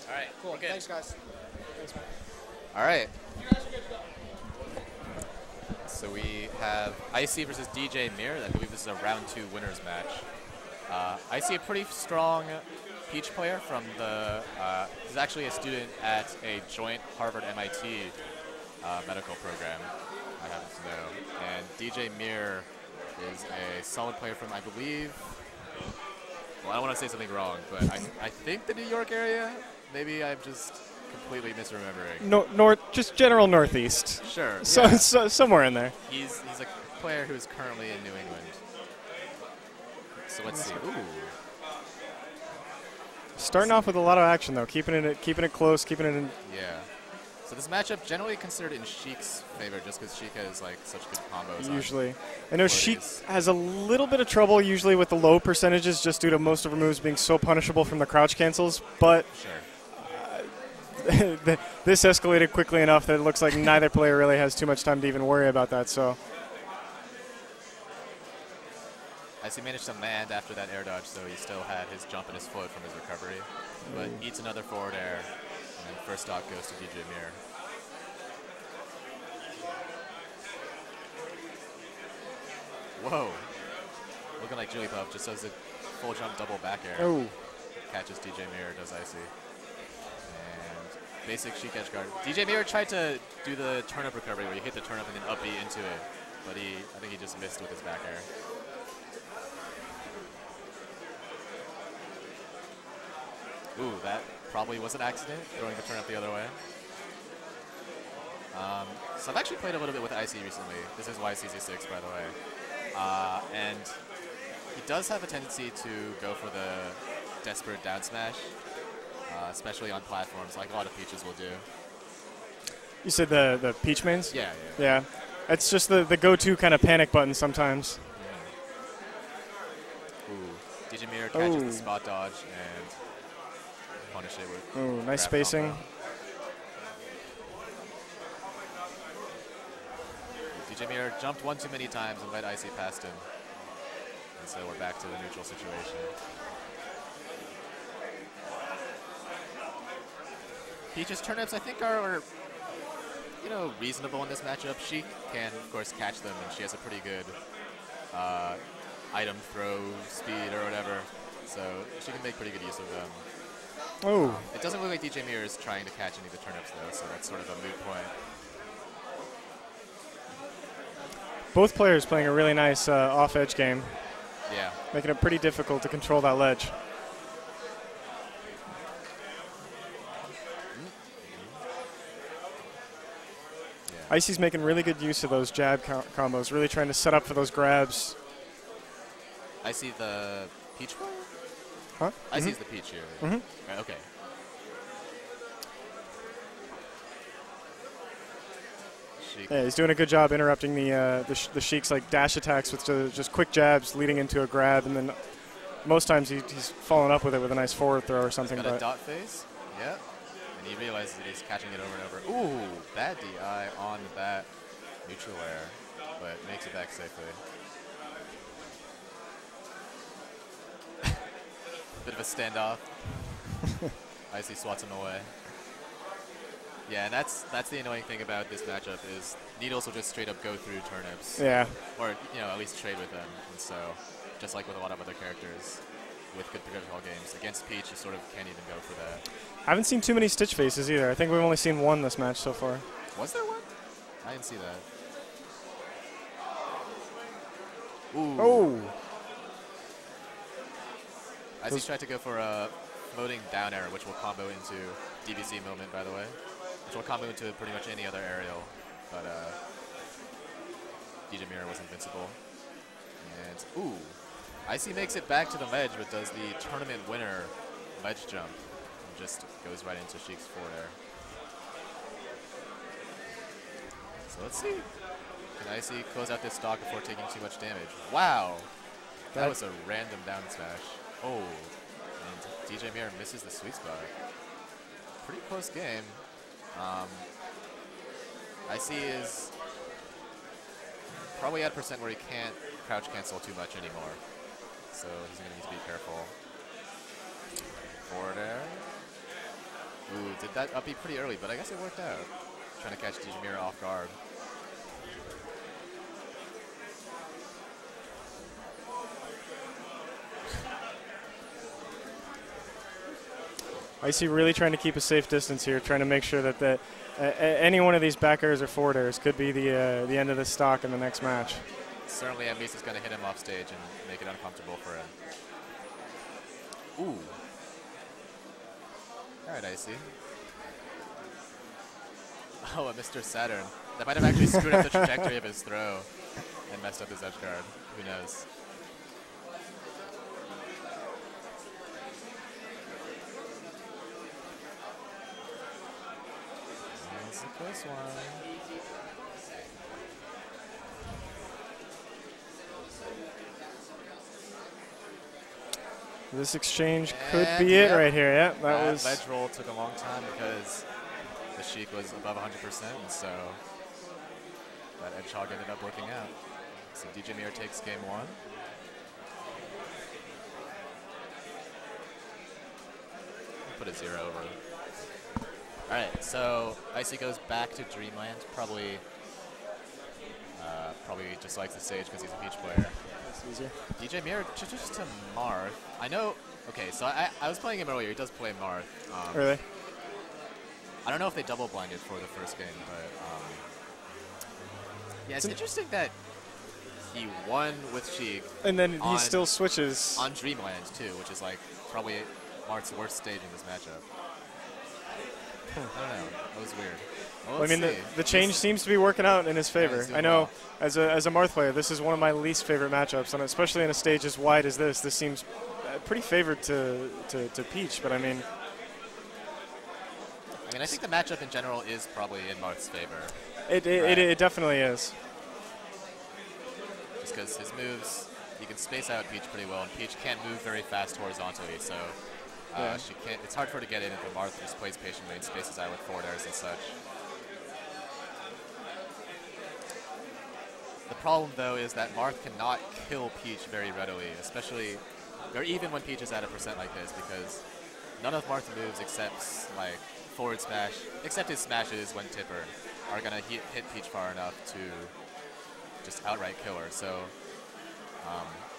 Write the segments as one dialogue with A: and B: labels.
A: All right.
B: Cool.
A: We're good.
B: Thanks, guys. Thanks, man.
A: All right. So we have Icy versus DJ Mir. I believe this is a round 2 winners match. I see a pretty strong Peach player from the. He's actually a student at a joint Harvard-MIT medical program. I happen to know. And DJ Mir is a solid player from, I believe. Well, I don't want to say something wrong, but I think the New York area. Maybe I'm just completely misremembering.
C: North, just general northeast.
A: Sure.
C: So,
A: Yeah.
C: somewhere in there.
A: He's a player who's currently in New England. So let's see. Ooh.
C: Starting off with a lot of action though, keeping it close, keeping it in.
A: Yeah. So this matchup generally considered in Sheik's favor, just because Sheik has like such good combos.
C: Usually, I know Sheik
A: floaties.
C: has a little bit of trouble usually with the low percentages, just due to most of her moves being so punishable from the crouch cancels. But
A: Sure.
C: this escalated quickly enough that it looks like neither player really has too much time to even worry about that. So.
A: As he managed to land after that air dodge, so he still had his jump and his float from his recovery. But eats another forward air, and then first stock goes to DJ Mir. Whoa. Looking like Jigglypuff just does a full jump double back air.
C: Oh.
A: Catches DJ Mir, does Icy. And basic Sheik edge guard. DJ Mir tried to do the turnip recovery where you hit the turnip and then up B into it. But I think he just missed with his back air. Ooh, that probably was an accident, throwing the turnip the other way. So I've actually played a little bit with Icy recently. This is YCZ6, by the way. And he does have a tendency to go for the desperate down smash, especially on platforms, like a lot of Peaches will do.
C: You said the Peach mains?
A: Yeah.
C: Yeah. It's just the go-to kind of panic button sometimes.
A: Ooh, DJ Mir catches the spot dodge and punish it with
C: Ooh, nice
A: grab
C: spacing.
A: combo. DJ Mir jumped one too many times and let Icy past him. And so we're back to the neutral situation. Peach's turnips, I think, are reasonable in this matchup. Sheik can, of course, catch them, and she has a pretty good item throw speed or whatever. So she can make pretty good use of them.
C: Oh.
A: It doesn't look like DJ Mir is trying to catch any of the turnips, though, so that's sort of a moot point.
C: Both players playing a really nice off-edge game.
A: Yeah.
C: Making it pretty difficult to control that ledge.
A: Yeah.
C: Icy's making really good use of those jab combos, really trying to set up for those grabs.
A: I see the Peach player?
C: Huh?
A: I see the Peach here.
C: Mhm.
A: Right, okay. Sheik.
C: Yeah, he's doing a good job interrupting the Sheik's like dash attacks with just quick jabs leading into a grab, and then most times he's following up with it with a nice forward throw or something.
A: Got a
C: But
A: dot phase. Yep. And he realizes that he's catching it over and over. Ooh, bad DI on that neutral air, but makes it back safely. Bit of a standoff. Icy swats him away. Yeah, and that's the annoying thing about this matchup is Needles will just straight up go through turnips.
C: yeah,
A: Or, at least trade with them. And so, just like with a lot of other characters with good projectile games, against Peach, you sort of can't even go for that.
C: I haven't seen too many Stitch faces either. I think we've only seen one this match so far.
A: Was there one? I didn't see that. Ooh.
C: Oh,
A: Icy tried to go for a floating down air, which will combo into DBZ moment, by the way. Which will combo into pretty much any other aerial. But DJ Mir was invincible. And, ooh. Icy makes it back to the ledge, but does the tournament winner ledge jump. And just goes right into Sheik's forward air. So let's see. Can Icy close out this stock before taking too much damage? Wow. That was a random down smash. Oh. And DJ Mir misses the sweet spot. Pretty close game. Icy is probably at a percent where he can't crouch cancel too much anymore. So he's going to need to be careful. Forward air. did that up B pretty early, but I guess it worked out. Trying to catch DJ Mirror off guard.
C: Icy really trying to keep a safe distance here, trying to make sure that any one of these back airs or forward airs could be the end of the stock in the next match.
A: Certainly, Amice is going to hit him off stage and make it uncomfortable for him. Ooh. All right, Icy. Oh, Mr. Saturn. That might have actually screwed up the trajectory of his throw and messed up his edge guard. Who knows? That's a close one.
C: This exchange could be it right here. Yeah,
A: that
C: was
A: ledge roll took a long time because the Sheik was above 100%, and so that edge hog ended up working out. So DJ Mirror takes game 1. Put a 0 over. All right, so Icy goes back to Dreamland. Probably just likes the stage because he's a Peach player.
C: easier.
A: DJ Mirror just to Marth. I know. Okay, so I was playing him earlier. He does play Marth.
C: Really?
A: I don't know if they double blinded for the first game, but yeah, it's interesting that he won with Sheik.
C: And then he still switches
A: on Dreamland too, which is like probably Marth's worst stage in this matchup. I don't know. That was weird. Well,
C: I mean, the change seems to be working out in his favor. I know,
A: well.
C: as a Marth player, this is one of my least favorite matchups, and especially in a stage as wide as this seems pretty favored to Peach. But I mean,
A: I think the matchup in general is probably in Marth's favor.
C: It definitely is.
A: Just because his moves, you can space out Peach pretty well, and Peach can't move very fast horizontally, so she can't. It's hard for her to get in if the Marth just plays patiently and spaces out with forward airs and such. The problem, though, is that Marth cannot kill Peach very readily, especially, or even when Peach is at a percent like this, because none of Marth's moves except like forward smash, except his smashes when tipper, are gonna hit Peach far enough to just outright kill her. So,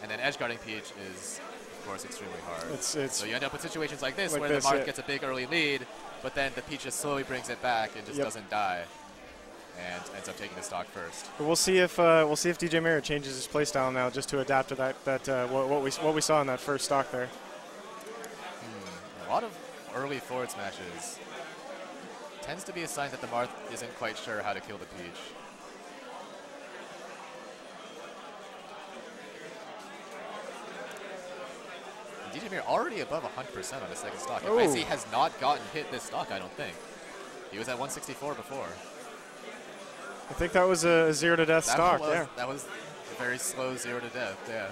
A: and then edge guarding Peach is, of course, extremely hard. So you end up with situations like this where the Marth gets a big early lead, but then the Peach just slowly brings it back and just doesn't die, and ends up taking the stock first.
C: But we'll see if DJ Mirror changes his playstyle now just to adapt to what we saw in that first stock there.
A: A lot of early forward smashes tends to be a sign that the Marth isn't quite sure how to kill the Peach. DJ Mirror already above 100% on his second stock. And Icy has not gotten hit this stock, I don't think. He was at 164 before.
C: I think that was a 0 to death stock.
A: That was a very slow 0 to death. Yeah.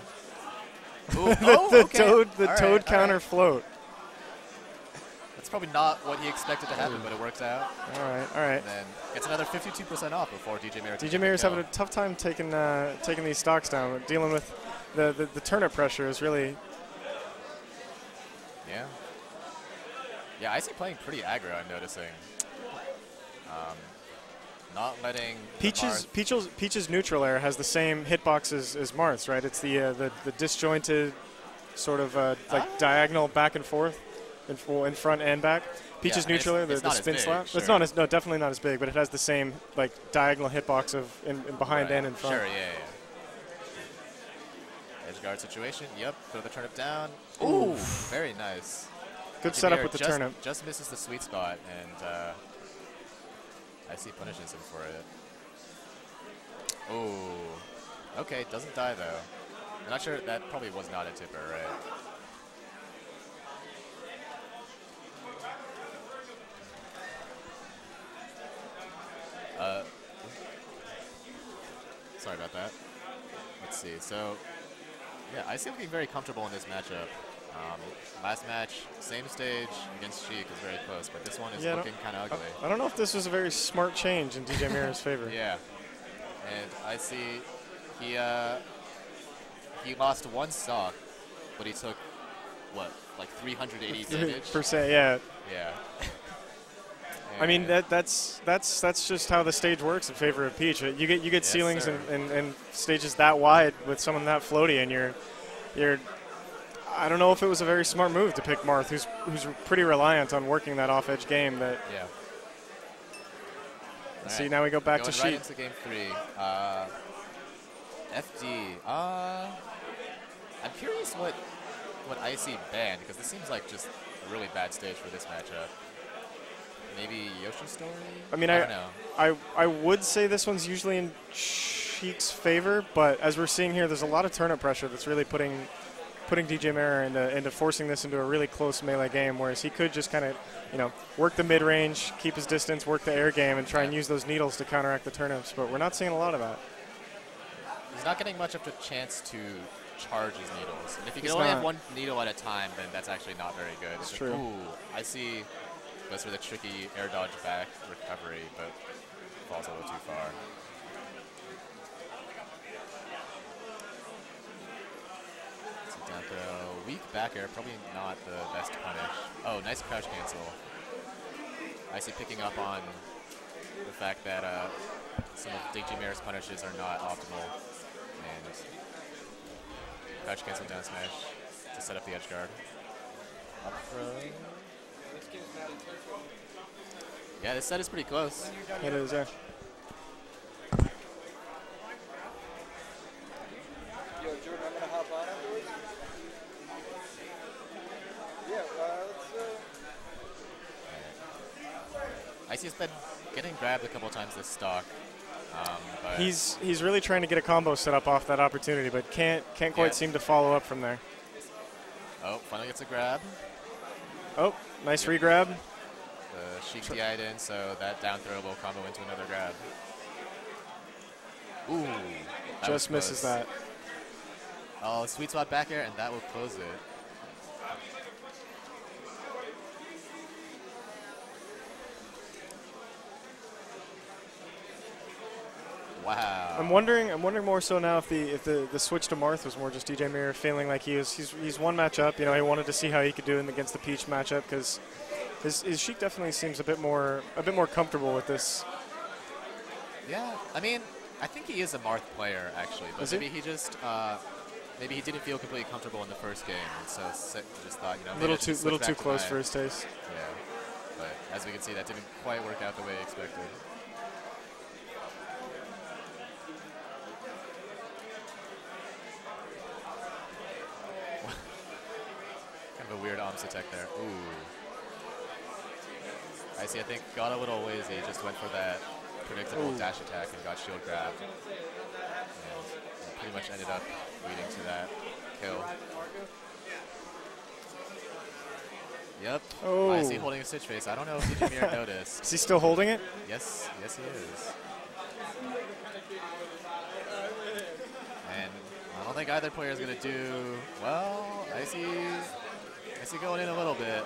C: The toad counter float.
A: That's probably not what he expected to happen, but it works out.
C: All right.
A: And then gets another 52% off before DJ Mirror.
C: DJ Mirror's having a tough time taking these stocks down. Dealing with the turnip pressure is really.
A: Yeah. Yeah, Icy playing pretty aggro, I'm noticing. Not letting
C: Peach's neutral air has the same hitbox as Marth's, right? It's the disjointed sort of diagonal back and forth in front and back. Peach's neutral air, the spin slap.
A: Sure.
C: It's definitely not as big, but it has the same like diagonal hitbox of in behind and in front.
A: Sure, yeah. Edge guard situation. Yep. Throw the turnip down. Ooh, very nice.
C: Good setup with the turnip.
A: Just misses the sweet spot, and Icy punishes him for it. Oh, okay. Doesn't die though. I'm not sure. That probably was not a tipper, right? Sorry about that. Let's see. So, yeah, Icy looking very comfortable in this matchup. Last match, same stage against Sheik is very close, but this one is looking kind of ugly.
C: I don't know if this was a very smart change in DJ Mirror's favor.
A: Yeah, and I see he lost one stock, but he took what, like 380 damage?
C: %, yeah.
A: Yeah.
C: I mean that's just how the stage works in favor of Peach. You get
A: Yes,
C: ceilings
A: sir.
C: and stages that wide with someone that floaty, and you're. I don't know if it was a very smart move to pick Marth, who's pretty reliant on working that off-edge game. That
A: Yeah.
C: see now we go back
A: Going
C: to
A: right
C: Sheik.
A: into game 3. FD. I'm curious what IC banned, because this seems like just a really bad stage for this matchup. Maybe Yoshi Story?
C: I mean,
A: I don't know.
C: I would say this one's usually in Sheik's favor, but as we're seeing here, there's a lot of turnip pressure that's really putting DJ Mirror into forcing this into a really close melee game, whereas he could just kind of, work the mid-range, keep his distance, work the air game, and try and use those needles to counteract the turnips, but we're not seeing a lot of that.
A: He's not getting much of a chance to charge his needles. And if you can
C: He's
A: only have
C: not.
A: one needle at a time, then that's actually not very good.
C: It's
A: It's
C: true.
A: Ooh, IC goes for the tricky air dodge back recovery, but falls a little too far. Down throw, weak back air, probably not the best punish. Oh, nice crouch cancel. IC picking up on the fact that some of DJ Mirror's punishes are not optimal. And crouch cancel down smash to set up the edge guard. Up throw. Yeah, this set is pretty close.
C: It is, yeah.
B: Yo, Jordan, I'm gonna hop on afterwards. Yeah, let's.
A: IC has been getting grabbed a couple times this stock. But
C: He's really trying to get a combo set up off that opportunity, but can't quite
A: Yeah.
C: seem to follow up from there.
A: oh, finally gets a grab.
C: Oh, nice re-grab.
A: The Sheik DI'd in, so that down throw will combo into another grab. Ooh, that was
C: Just misses
A: close.
C: that.
A: Oh, sweet spot back air, and that will close it. Wow.
C: I'm wondering more so now if the switch to Marth was more just DJ Mirror feeling like he's one match up. He wanted to see how he could do it against the Peach matchup because his Sheik definitely seems a bit more comfortable with this.
A: Yeah, I mean, I think he is a Marth player actually, but
C: Is he?
A: maybe he just maybe he didn't feel completely comfortable in the first game, and so just thought,
C: A
A: maybe I
C: little
A: should
C: too
A: switch back to
C: close
A: my-
C: for his taste.
A: Yeah, but as we can see, that didn't quite work out the way expected. Kind of a weird arms attack there. Ooh. I think, got a little lazy, just went for that predictable
C: Ooh.
A: dash attack and got shield grabbed. And pretty much ended up leading to that kill. Yep.
C: Oh.
A: I see holding a stitch face. I don't know if DJ Mirror noticed.
C: Is he still holding it?
A: Yes, he is. And I don't think either player is going to do well. I see going in a little bit.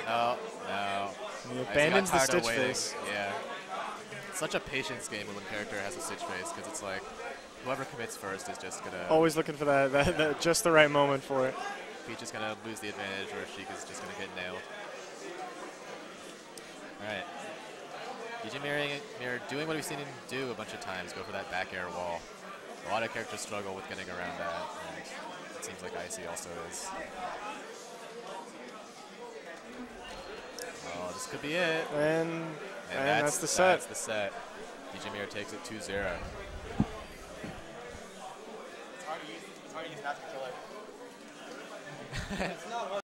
A: No.
C: He
A: I see
C: abandons
A: got
C: the
A: tired of
C: stitch
A: waiting.
C: face.
A: Yeah. It's such a patience game when one character has a stitch face, because it's like whoever commits first is just going to...
C: Always looking for that just the right moment for it.
A: Peach is going to lose the advantage, or Sheik is just going to get nailed. All right. DJ Mirror doing what we've seen him do a bunch of times, go for that back air wall. A lot of characters struggle with getting around that, and it seems like IC also is. Oh, this could be it.
C: And that's the set.
A: That's the set. DJ Mirror takes it 2-0.
B: It's hard to use not to kill it. It's not hard